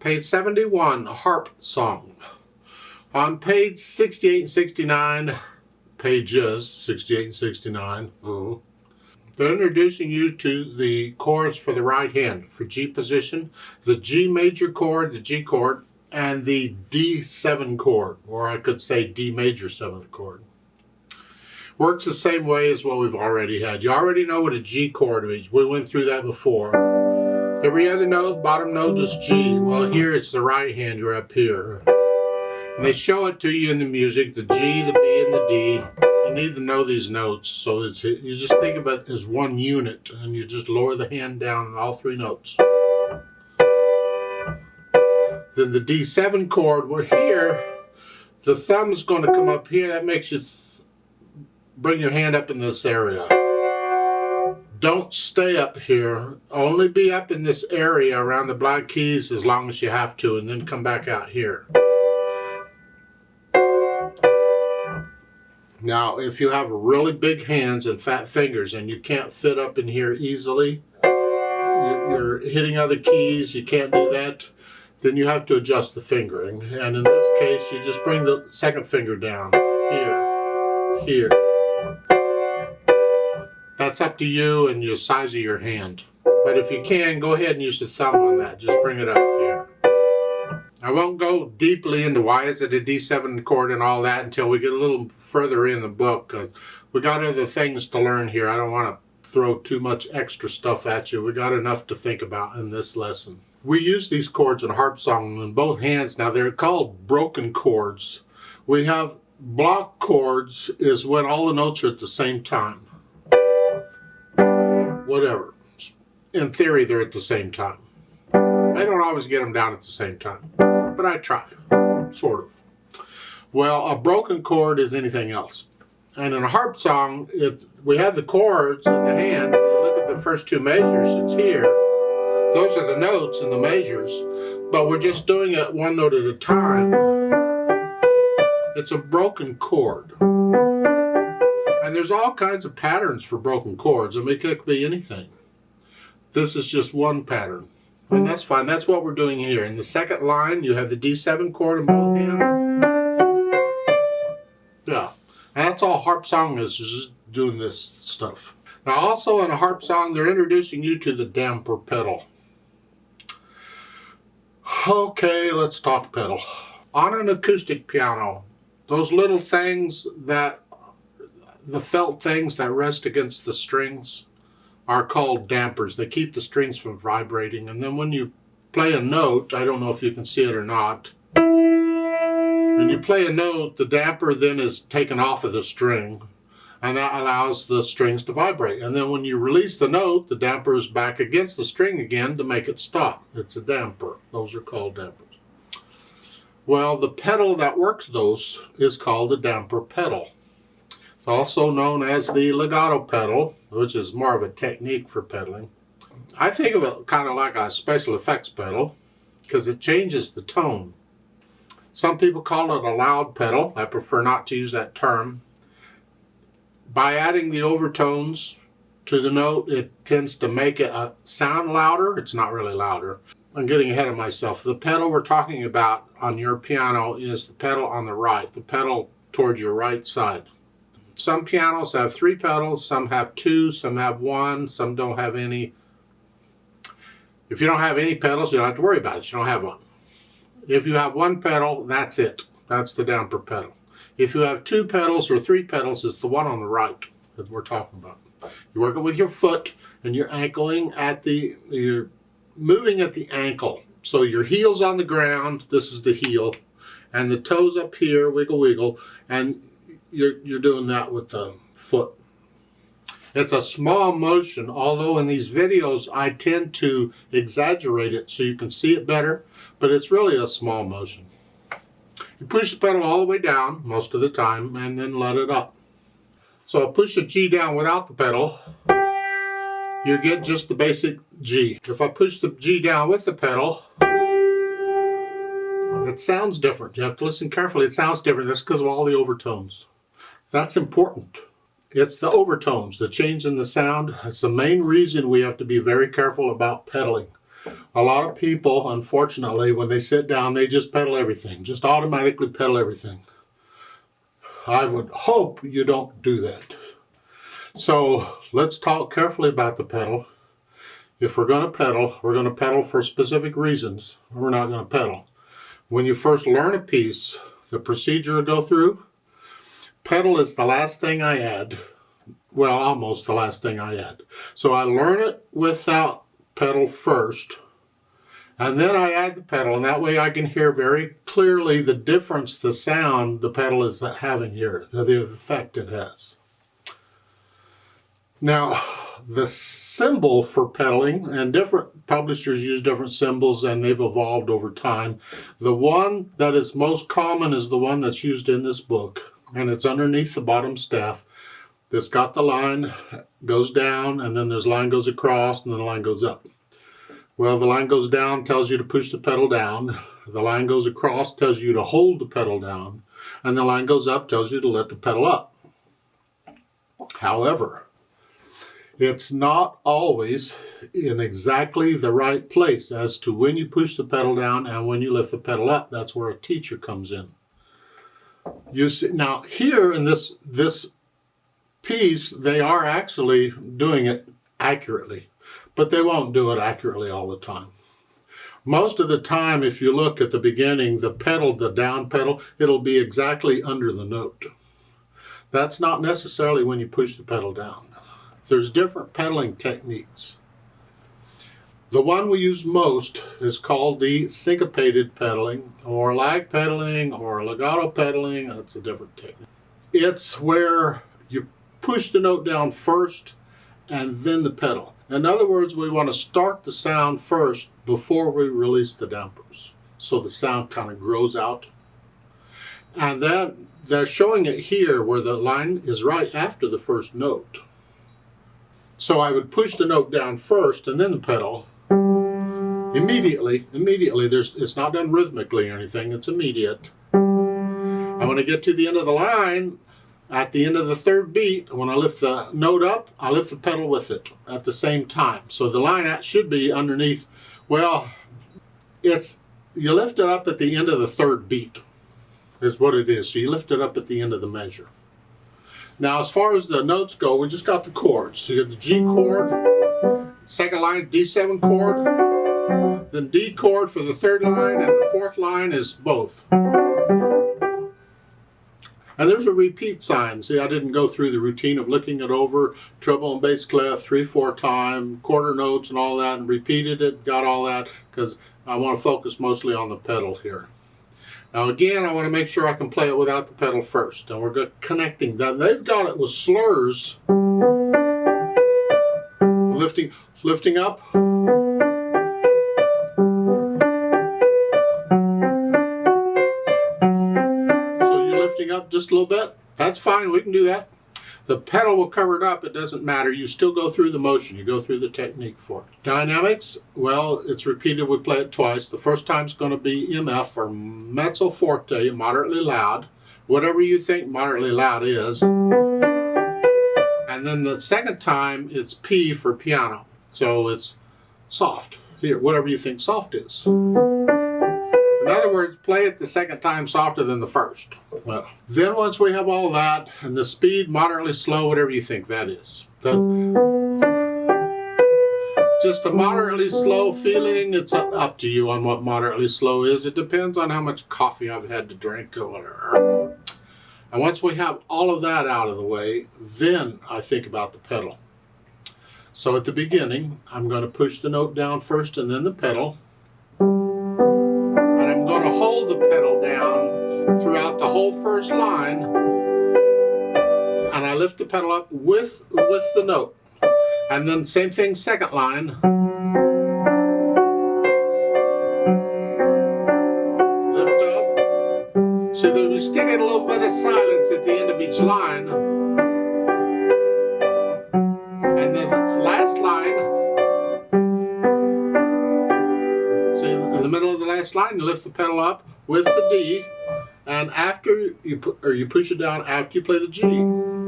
Page 71, Harp Song. On page 68 and 69, pages 68 and 69, they're introducing you to the chords for the right hand. For G position, the G major chord, the G chord, and the D7 chord, or I could say D major 7th chord. Works the same way as what we've already had. You already know what a G chord is. We went through that before. Every other note, bottom note is G. Well, here it's the right hand, you're up here. And they show it to you in the music, the G, the B, and the D. You need to know these notes, so you just think of it as one unit, and you just lower the hand down on all 3 notes. Then the D7 chord, we're here, the thumb is going to come up here. That makes you bring your hand up in this area. Don't stay up here. Only be up in this area around the black keys as long as you have to, and then come back out here. Now, if you have really big hands and fat fingers and you can't fit up in here easily, you're hitting other keys, you can't do that, then you have to adjust the fingering. And in this case, you just bring the second finger down. Here. That's up to you and your size of your hand. But if you can, go ahead and use the thumb on that. Just bring it up here. I won't go deeply into why is it a D7 chord and all that until we get a little further in the book, because we got other things to learn here. I don't want to throw too much extra stuff at you. We got enough to think about in this lesson. We use these chords in Harp Song in both hands. Now they're called broken chords. We have block chords is when all the notes are at the same time. Whatever. In theory, they're at the same time. I don't always get them down at the same time, but I try, sort of. Well, a broken chord is anything else. And in a harp song, we have the chords in the hand. You look at the first 2 measures, it's here. Those are the notes and the measures, but we're just doing it one note at a time. It's a broken chord. And there's all kinds of patterns for broken chords. I mean, it could be anything. This is just one pattern. And that's fine. That's what we're doing here. In the second line, you have the D7 chord in both hands. Yeah. And that's all Harp Song is just doing this stuff. Now, also in a Harp Song, they're introducing you to the damper pedal. Okay, let's talk pedal. On an acoustic piano, those little things the felt things that rest against the strings are called dampers. They keep the strings from vibrating. And then when you play a note, I don't know if you can see it or not, when you play a note, the damper then is taken off of the string, and that allows the strings to vibrate. And then when you release the note, the damper is back against the string again to make it stop. It's a damper. Those are called dampers. Well, the pedal that works those is called a damper pedal. It's also known as the legato pedal, which is more of a technique for pedaling. I think of it kind of like a special effects pedal because it changes the tone. Some people call it a loud pedal. I prefer not to use that term. By adding the overtones to the note, it tends to make it sound louder. It's not really louder. I'm getting ahead of myself. The pedal we're talking about on your piano is the pedal on the right, the pedal toward your right side. Some pianos have 3 pedals, some have 2, some have 1, some don't have any. If you don't have any pedals, you don't have to worry about it. You don't have one. If you have 1 pedal, that's it. That's the damper pedal. If you have 2 pedals or 3 pedals, it's the one on the right that we're talking about. You're working with your foot and you're you're moving at the ankle. So your heel's on the ground, this is the heel, and the toes up here, wiggle, wiggle, and you're doing that with the foot. It's a small motion, although in these videos I tend to exaggerate it so you can see it better, but it's really a small motion. You push the pedal all the way down most of the time and then let it up. So I push the G down without the pedal, you get just the basic G. If I push the G down with the pedal, it sounds different. You have to listen carefully. It sounds different. That's because of all the overtones. That's important. It's the overtones, the change in the sound. That's the main reason we have to be very careful about pedaling. A lot of people, unfortunately, when they sit down, they just pedal everything, just automatically pedal everything. I would hope you don't do that. So let's talk carefully about the pedal. If we're going to pedal for specific reasons. We're not going to pedal. When you first learn a piece, the procedure to go through, pedal is the last thing I add. Well, almost the last thing I add. So I learn it without pedal first, and then I add the pedal, and that way I can hear very clearly the difference, the sound the pedal is having here, the effect it has. Now, the symbol for pedaling, and different publishers use different symbols and they've evolved over time. The one that is most common is the one that's used in this book, and it's underneath the bottom staff. It's got the line, goes down, and then there's line goes across, and then the line goes up. Well, the line goes down, tells you to push the pedal down. The line goes across, tells you to hold the pedal down. And the line goes up, tells you to let the pedal up. However, it's not always in exactly the right place as to when you push the pedal down and when you lift the pedal up. That's where a teacher comes in. You see, now here in this piece, they are actually doing it accurately, but they won't do it accurately all the time. Most of the time, if you look at the beginning, the pedal, the down pedal, it'll be exactly under the note. That's not necessarily when you push the pedal down. There's different pedaling techniques. The one we use most is called the syncopated pedaling, or lag pedaling, or legato pedaling. That's a different technique. It's where you push the note down first and then the pedal. In other words, we want to start the sound first before we release the dampers, so the sound kind of grows out. And then they're showing it here where the line is right after the first note. So I would push the note down first and then the pedal. Immediately, it's not done rhythmically or anything, it's immediate. And when I get to the end of the line, at the end of the third beat, when I lift the note up, I lift the pedal with it at the same time. So the line should be underneath. Well, you lift it up at the end of the third beat is what it is. So you lift it up at the end of the measure. Now, as far as the notes go, we just got the chords. So you got the G chord, second line, D7 chord, then D chord for the third line, and the fourth line is both. And there's a repeat sign. See, I didn't go through the routine of looking it over, treble and bass clef, 3/4 time, quarter notes and all that, and repeated it, got all that, because I want to focus mostly on the pedal here. Now again, I want to make sure I can play it without the pedal first, and we're connecting that. They've got it with slurs, lifting up. So you're lifting up just a little bit. That's fine, we can do that. The pedal will cover it up, it doesn't matter. You still go through the motion, you go through the technique for it. Dynamics, well, it's repeated, we play it twice. The first time's going to be MF, or mezzo forte, moderately loud. Whatever you think moderately loud is. And then the second time, it's P for piano. So it's soft, here, whatever you think soft is. In other words, play it the second time softer than the first. Well, then once we have all that, and the speed, moderately slow, whatever you think that is. Just a moderately slow feeling, it's up to you on what moderately slow is. It depends on how much coffee I've had to drink or whatever. And once we have all of that out of the way, then I think about the pedal. So at the beginning, I'm going to push the note down first and then the pedal. I'm going to hold the pedal down throughout the whole first line, and I lift the pedal up with the note. And then same thing, second line. Lift up. So that we stick in a little bit of silence at the end of each line. And then last line. So in the middle of the last line, you lift the pedal up with the D, and after you push it down after you play the G.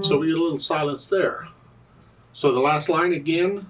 So we get a little silence there. So the last line again.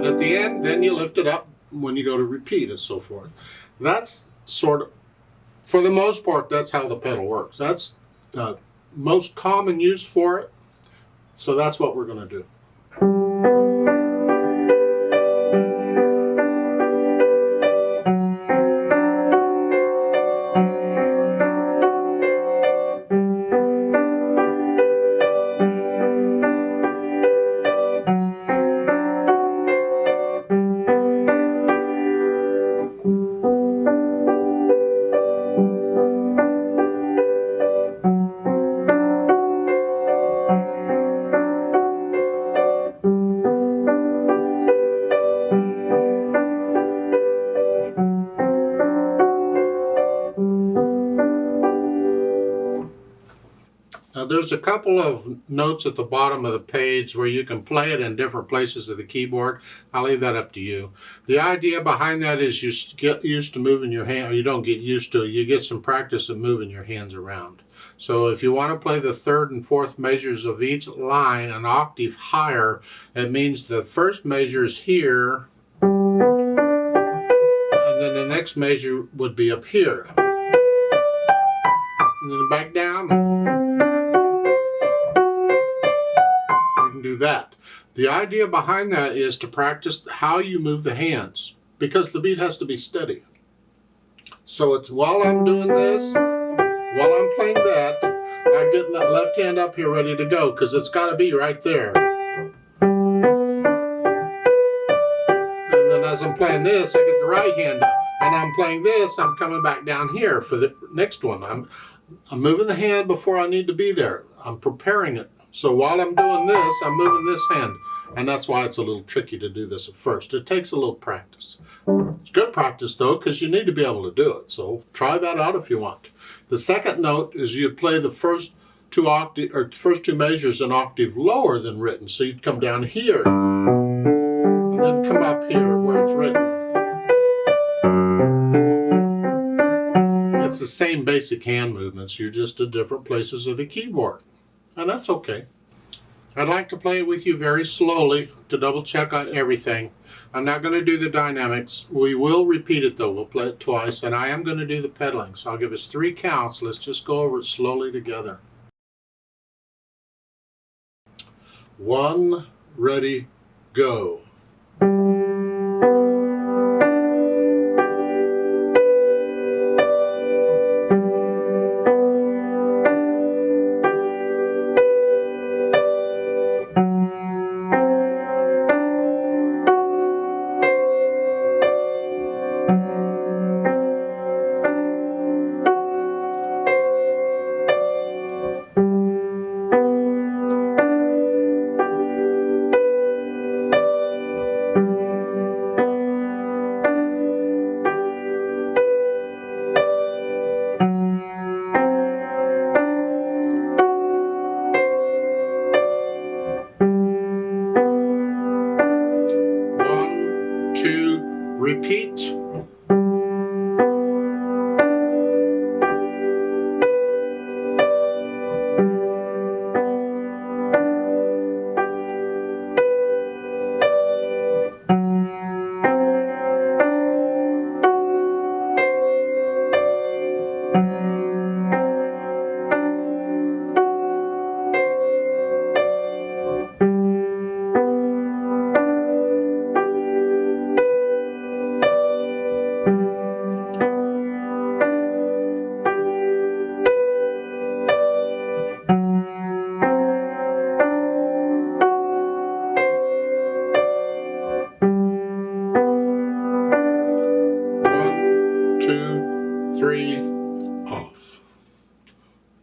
And at the end, then you lift it up when you go to repeat and so forth. That's sort of, for the most part, that's how the pedal works. That's the most common use for it. So that's what we're going to do. There's a couple of notes at the bottom of the page where you can play it in different places of the keyboard. I'll leave that up to you. The idea behind that is you get used to moving your hand, or you don't get used to it, you get some practice of moving your hands around. So if you want to play the third and fourth measures of each line an octave higher, it means the first measure is here, and then the next measure would be up here. And then back down. Do that. The idea behind that is to practice how you move the hands, because the beat has to be steady. So it's while I'm doing this, while I'm playing that, I'm getting that left hand up here ready to go, because it's got to be right there. And then as I'm playing this, I get the right hand up, and I'm playing this, I'm coming back down here for the next one. I'm moving the hand before I need to be there. I'm preparing it. So while I'm doing this, I'm moving this hand. And that's why it's a little tricky to do this at first. It takes a little practice. It's good practice though, because you need to be able to do it. So try that out if you want. The second note is you play the first two measures an octave lower than written. So you'd come down here and then come up here where it's written. It's the same basic hand movements. You're just at different places of the keyboard. And that's okay. I'd like to play it with you very slowly to double check on everything. I'm not going to do the dynamics. We will repeat it though. We'll play it twice, and I am going to do the pedaling. So I'll give us 3 counts. Let's just go over it slowly together. 1, ready, go. Repeat. One, two, three.